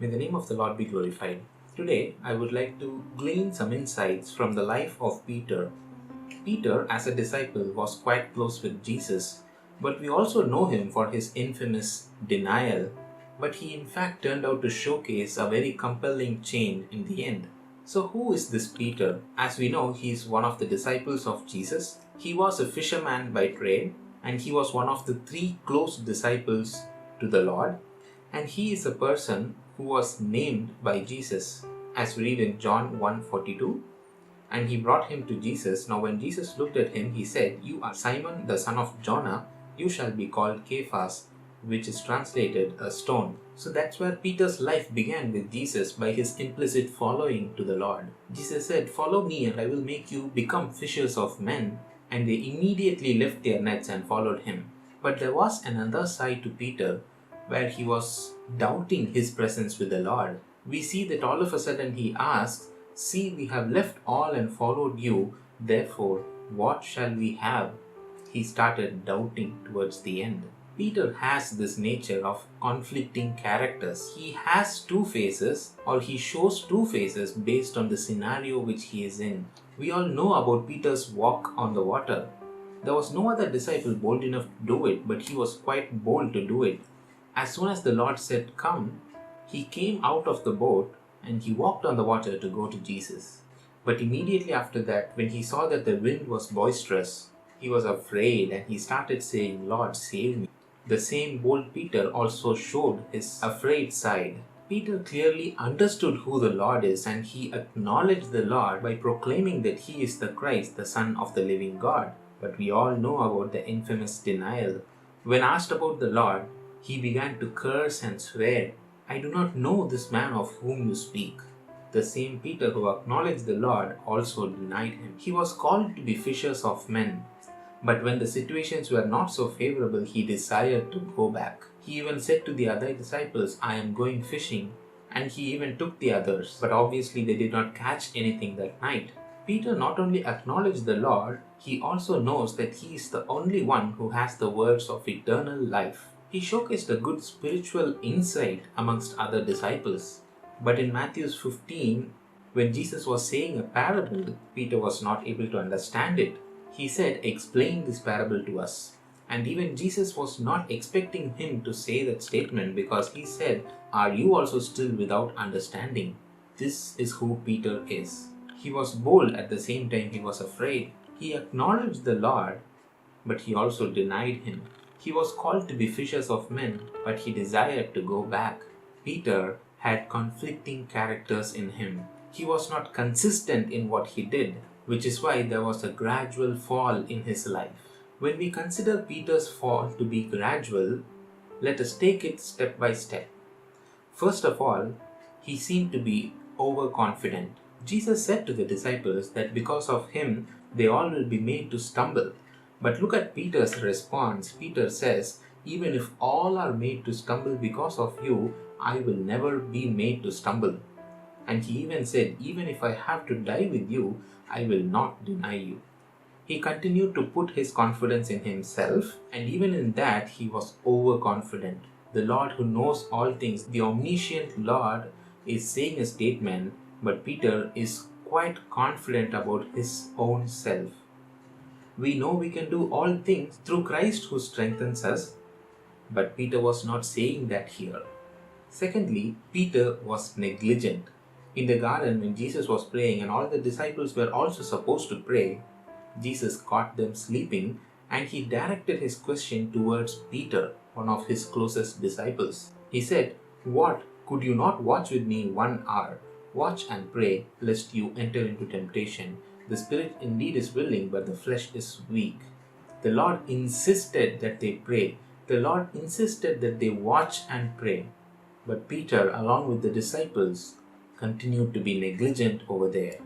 May the name of the Lord be glorified. Today, I would like to glean some insights from the life of Peter. Peter, as a disciple, was quite close with Jesus, but we also know him for his infamous denial. But he in fact turned out to showcase a very compelling change in the end. So, who is this Peter? As we know, he is one of the disciples of Jesus. He was a fisherman by trade, and he was one of the three close disciples to the Lord. And he is a person who was named by Jesus, as we read in John 1:42. And he brought him to Jesus. Now, when Jesus looked at him, he said, "You are Simon, the son of Jonah. You shall be called Cephas," which is translated a stone. So that's where Peter's life began with Jesus, by his implicit following to the Lord. Jesus said, "Follow me and I will make you become fishers of men." And they immediately left their nets and followed him. But there was another side to Peter where he was doubting his presence with the Lord. We see that all of a sudden he asks, "See, we have left all and followed you. Therefore, what shall we have?" He started doubting towards the end. Peter has this nature of conflicting characters. He has two faces, or he shows two faces based on the scenario which he is in. We all know about Peter's walk on the water. There was no other disciple bold enough to do it, but he was quite bold to do it. As soon as the Lord said, "Come," he came out of the boat and he walked on the water to go to Jesus. But immediately after that, when he saw that the wind was boisterous, he was afraid and he started saying, "Lord, save me." The same bold Peter also showed his afraid side. Peter clearly understood who the Lord is, and he acknowledged the Lord by proclaiming that he is the Christ, the Son of the living God. But we all know about the infamous denial. When asked about the Lord, he began to curse and swear, "I do not know this man of whom you speak." The same Peter who acknowledged the Lord also denied him. He was called to be fishers of men, but when the situations were not so favorable, he desired to go back. He even said to the other disciples, "I am going fishing," and he even took the others, but obviously they did not catch anything that night. Peter not only acknowledged the Lord, he also knows that he is the only one who has the words of eternal life. He showcased a good spiritual insight amongst other disciples. But in Matthew 15, when Jesus was saying a parable, Peter was not able to understand it. He said, "Explain this parable to us." And even Jesus was not expecting him to say that statement, because he said, "Are you also still without understanding?" This is who Peter is. He was bold, at the same time he was afraid. He acknowledged the Lord, but he also denied him. He was called to be fishers of men, but he desired to go back. Peter had conflicting characters in him. He was not consistent in what he did, which is why there was a gradual fall in his life. When we consider Peter's fall to be gradual, let us take it step by step. First of all, he seemed to be overconfident. Jesus said to the disciples that because of him, they all will be made to stumble. But look at Peter's response. Peter says, "Even if all are made to stumble because of you, I will never be made to stumble." And he even said, "Even if I have to die with you, I will not deny you." He continued to put his confidence in himself, and even in that, he was overconfident. The Lord who knows all things, the omniscient Lord, is saying a statement, but Peter is quite confident about his own self. We know we can do all things through Christ who strengthens us, but Peter was not saying that here. Secondly, Peter was negligent. In the garden, when Jesus was praying and all the disciples were also supposed to pray, Jesus caught them sleeping and he directed his question towards Peter, one of his closest disciples. He said, "What, could you not watch with me 1 hour? Watch and pray, lest you enter into temptation. The spirit indeed is willing, but the flesh is weak." The Lord insisted that they pray. The Lord insisted that they watch and pray. But Peter, along with the disciples, continued to be negligent over there.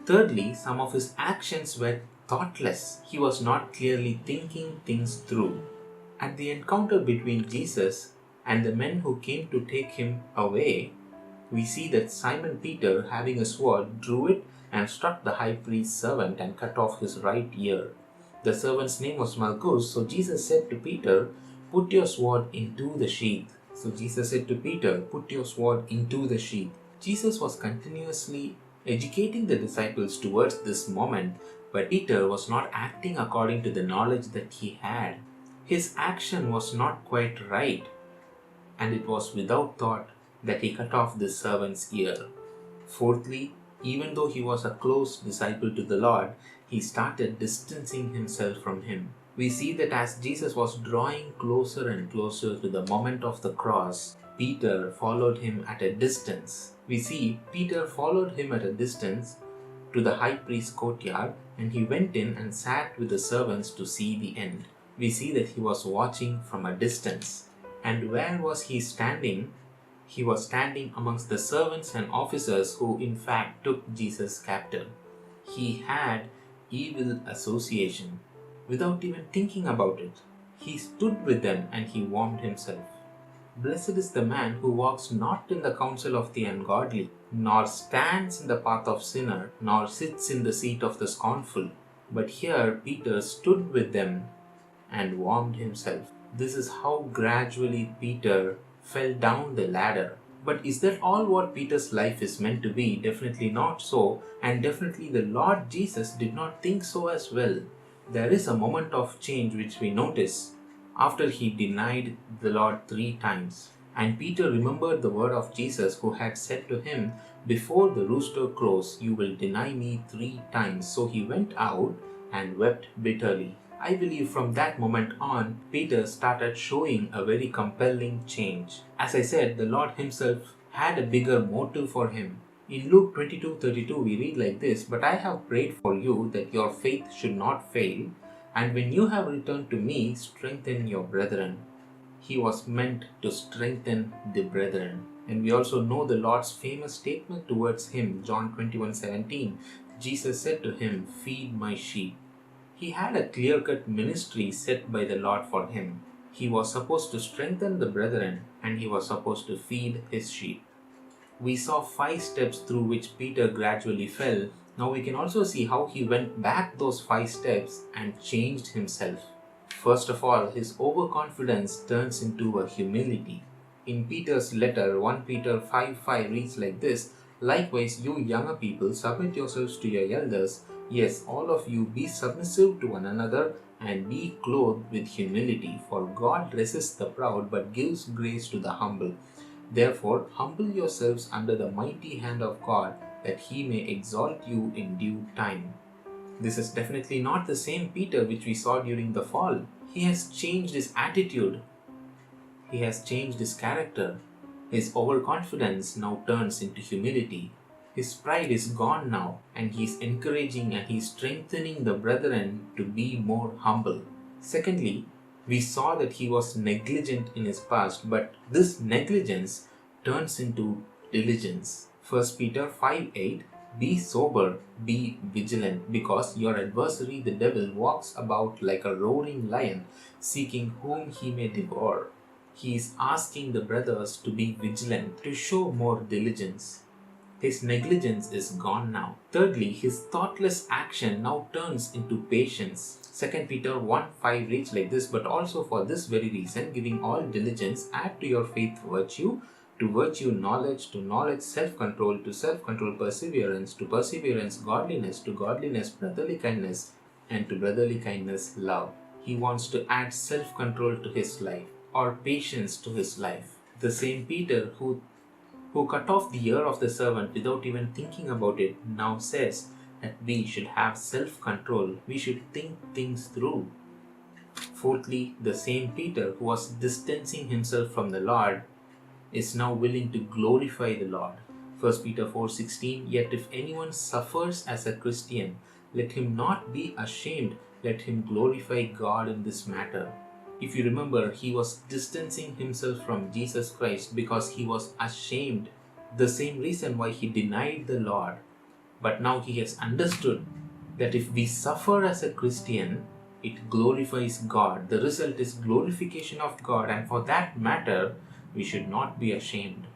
Thirdly, some of his actions were thoughtless. He was not clearly thinking things through. At the encounter between Jesus and the men who came to take him away, we see that Simon Peter, having a sword, drew it and struck the high priest's servant and cut off his right ear. The servant's name was Malchus, so Jesus said to Peter, "Put your sword into the sheath." So Jesus said to Peter, "Put your sword into the sheath." Jesus was continuously educating the disciples towards this moment, but Peter was not acting according to the knowledge that he had. His action was not quite right, and it was without thought that he cut off the servant's ear. Fourthly, even though he was a close disciple to the Lord, he started distancing himself from him. We see that as Jesus was drawing closer and closer to the moment of the cross, Peter followed him at a distance. We see Peter followed him at a distance to the high priest's courtyard, and he went in and sat with the servants to see the end. We see that he was watching from a distance. And where was he standing? He was standing amongst the servants and officers who in fact took Jesus captive. He had evil association. Without even thinking about it, he stood with them and he warmed himself. Blessed is the man who walks not in the counsel of the ungodly, nor stands in the path of sinner, nor sits in the seat of the scornful. But here Peter stood with them and warmed himself. This is how gradually Peter fell down the ladder. But is that all what Peter's life is meant to be? Definitely not so, and definitely the Lord Jesus did not think so as well. There is a moment of change which we notice after he denied the Lord 3 times. And Peter remembered the word of Jesus, who had said to him, "Before the rooster crows, you will deny me 3 times." So he went out and wept bitterly. I believe from that moment on, Peter started showing a very compelling change. As I said, the Lord himself had a bigger motive for him. In Luke 22:32, we read like this, "But I have prayed for you that your faith should not fail, and when you have returned to me, strengthen your brethren." He was meant to strengthen the brethren. And we also know the Lord's famous statement towards him, John 21:17. Jesus said to him, "Feed my sheep." He had a clear-cut ministry set by the Lord for him. He was supposed to strengthen the brethren, and he was supposed to feed his sheep. We saw 5 steps through which Peter gradually fell. Now we can also see how he went back those 5 steps and changed himself. First of all, his overconfidence turns into a humility. In Peter's letter, 1 Peter 5:5 reads like this, "Likewise, you younger people, submit yourselves to your elders. Yes, all of you be submissive to one another and be clothed with humility. For God resists the proud but gives grace to the humble. Therefore, humble yourselves under the mighty hand of God, that he may exalt you in due time." This is definitely not the same Peter which we saw during the fall. He has changed his attitude. He has changed his character. His overconfidence now turns into humility. His pride is gone now, and he is encouraging and he is strengthening the brethren to be more humble. Secondly, we saw that he was negligent in his past, but this negligence turns into diligence. 1 Peter 5:8, "Be sober, be vigilant, because your adversary the devil walks about like a roaring lion, seeking whom he may devour." He is asking the brothers to be vigilant, to show more diligence. His negligence is gone now. Thirdly, his thoughtless action now turns into patience. 2 Peter 1:5 reads like this, "But also for this very reason, giving all diligence, add to your faith virtue, to virtue knowledge, to knowledge self-control, to self-control perseverance, to perseverance godliness, to godliness brotherly kindness, and to brotherly kindness love." He wants to add self-control to his life, or patience to his life. The same Peter who cut off the ear of the servant without even thinking about it, now says that we should have self-control. We should think things through. Fourthly, the same Peter who was distancing himself from the Lord is now willing to glorify the Lord. 1 Peter 4:16, "Yet if anyone suffers as a Christian, let him not be ashamed, let him glorify God in this matter." If you remember, he was distancing himself from Jesus Christ because he was ashamed. The same reason why he denied the Lord. But now he has understood that if we suffer as a Christian, it glorifies God. The result is glorification of God, and for that matter, we should not be ashamed.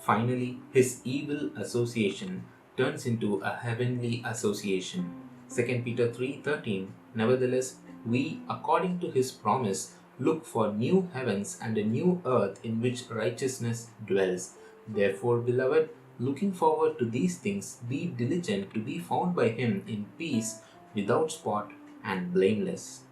Finally, his evil association turns into a heavenly association. 2 Peter 3:13, "Nevertheless, we, according to his promise, Look for new heavens and a new earth in which righteousness dwells. Therefore, beloved, looking forward to these things, be diligent to be found by Him in peace, without spot and blameless.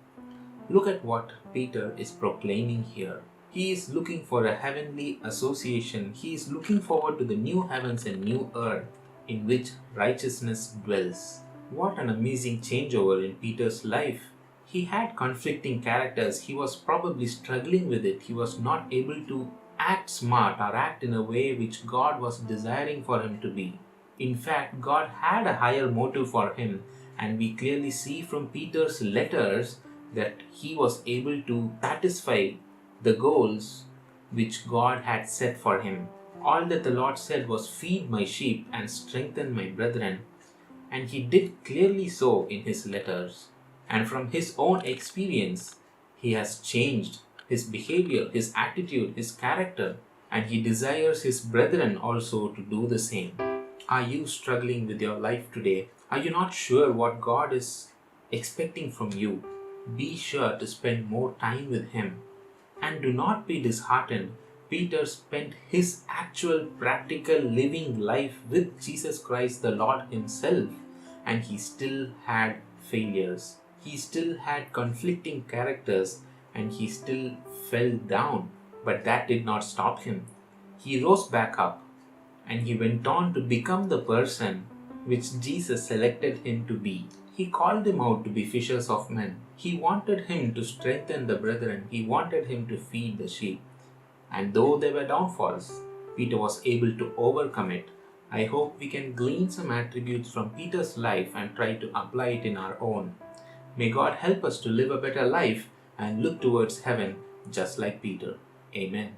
Look at what Peter is proclaiming here. He is looking for a heavenly association. He is looking forward to the new heavens and new earth in which righteousness dwells. What an amazing changeover in Peter's life. He had conflicting characters. He was probably struggling with it. He was not able to act smart or act in a way which God was desiring for him to be. In fact, God had a higher motive for him, and we clearly see from Peter's letters that he was able to satisfy the goals which God had set for him. All that the Lord said was, "Feed my sheep and strengthen my brethren." And he did clearly so in his letters. And from his own experience, he has changed his behavior, his attitude, his character, and he desires his brethren also to do the same. Are you struggling with your life today? Are you not sure what God is expecting from you? Be sure to spend more time with Him. And do not be disheartened. Peter spent his actual practical living life with Jesus Christ the Lord Himself, and he still had failures. He still had conflicting characters, and he still fell down. But that did not stop him. He rose back up, and he went on to become the person which Jesus selected him to be. He called him out to be fishers of men. He wanted him to strengthen the brethren. He wanted him to feed the sheep. And though there were downfalls, Peter was able to overcome it. I hope we can glean some attributes from Peter's life and try to apply it in our own. May God help us to live a better life and look towards heaven just like Peter. Amen.